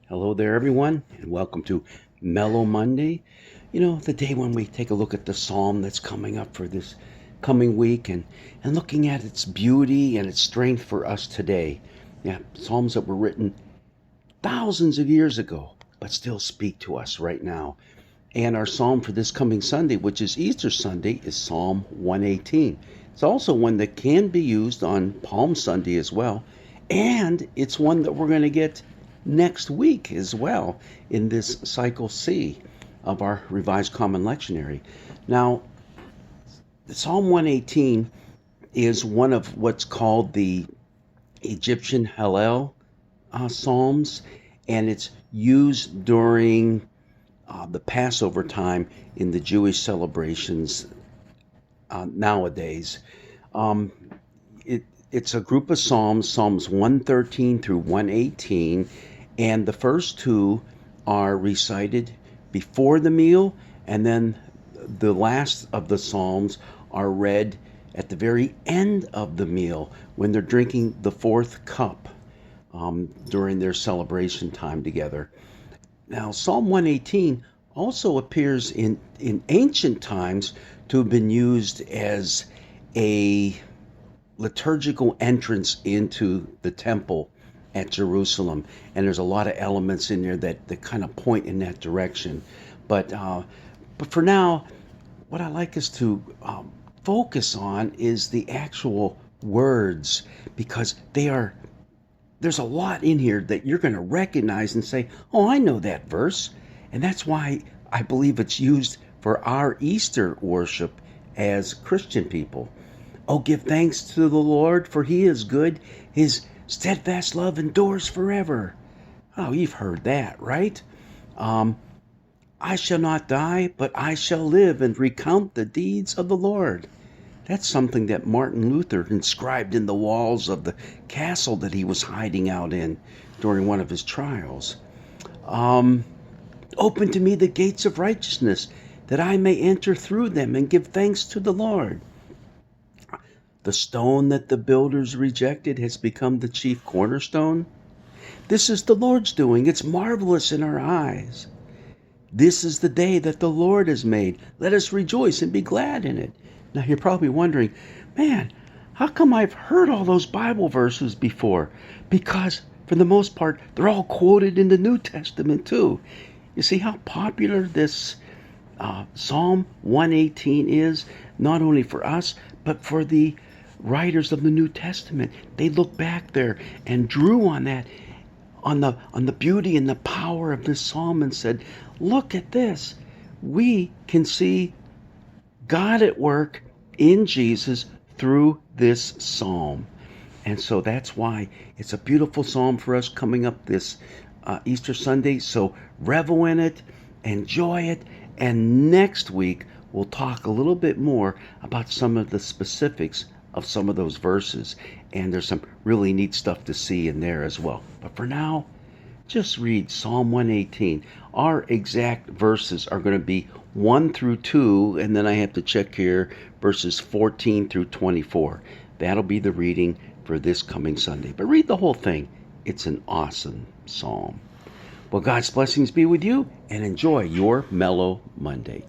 Hello there, everyone, and welcome to Mellow Monday. The day when we take a look at the psalm that's coming up for this coming week and looking at its beauty and its strength for us today. Yeah, psalms that were written thousands of years ago, but still speak to us right now. And our psalm for this coming Sunday, which is Easter Sunday, is Psalm 118. It's also one that can be used on Palm Sunday as well. And it's one that we're going to get next week as well in this cycle C of our Revised Common Lectionary. Now, Psalm 118 is one of what's called the Egyptian Hallel Psalms, and it's used during the Passover time in the Jewish celebrations nowadays. Um, it's a group of Psalms 113 through 118, and the first two are recited before the meal, and then the last of the Psalms are read at the very end of the meal when they're drinking the fourth cup during their celebration time together. Now, Psalm 118 also appears in ancient times to have been used as a liturgical entrance into the temple at Jerusalem. And there's a lot of elements in there that kind of point in that direction. But for now, what I like us to focus on is the actual words, because there's a lot in here that you're going to recognize and say, oh, I know that verse. And that's why I believe it's used for our Easter worship as Christian people. Oh, give thanks to the Lord, for he is good. His steadfast love endures forever. Oh, you've heard that, right? I shall not die, but I shall live and recount the deeds of the Lord. That's something that Martin Luther inscribed in the walls of the castle that he was hiding out in during one of his trials. Open to me the gates of righteousness, that I may enter through them and give thanks to the Lord. The stone that the builders rejected has become the chief cornerstone. This is the Lord's doing. It's marvelous in our eyes. This is the day that the Lord has made. Let us rejoice and be glad in it. Now you're probably wondering, man, how come I've heard all those Bible verses before? Because for the most part, they're all quoted in the New Testament too. You see how popular this Psalm 118 is, not only for us, but for the writers of the New Testament. They look back there and drew on that, on the beauty and the power of this psalm, and said, look at this. We can see God at work in Jesus through this psalm. And so that's why it's a beautiful psalm for us coming up this Easter Sunday. So revel in it, enjoy it, and next week we'll talk a little bit more about some of the specifics of some of those verses. And there's some really neat stuff to see in there as well. But for now, just read Psalm 118. Our exact verses are going to be 1 through 2, and then I have to check here verses 14 through 24. That'll be the reading for this coming Sunday. But read the whole thing. It's an awesome psalm. Well, God's blessings be with you, and enjoy your Mellow Monday.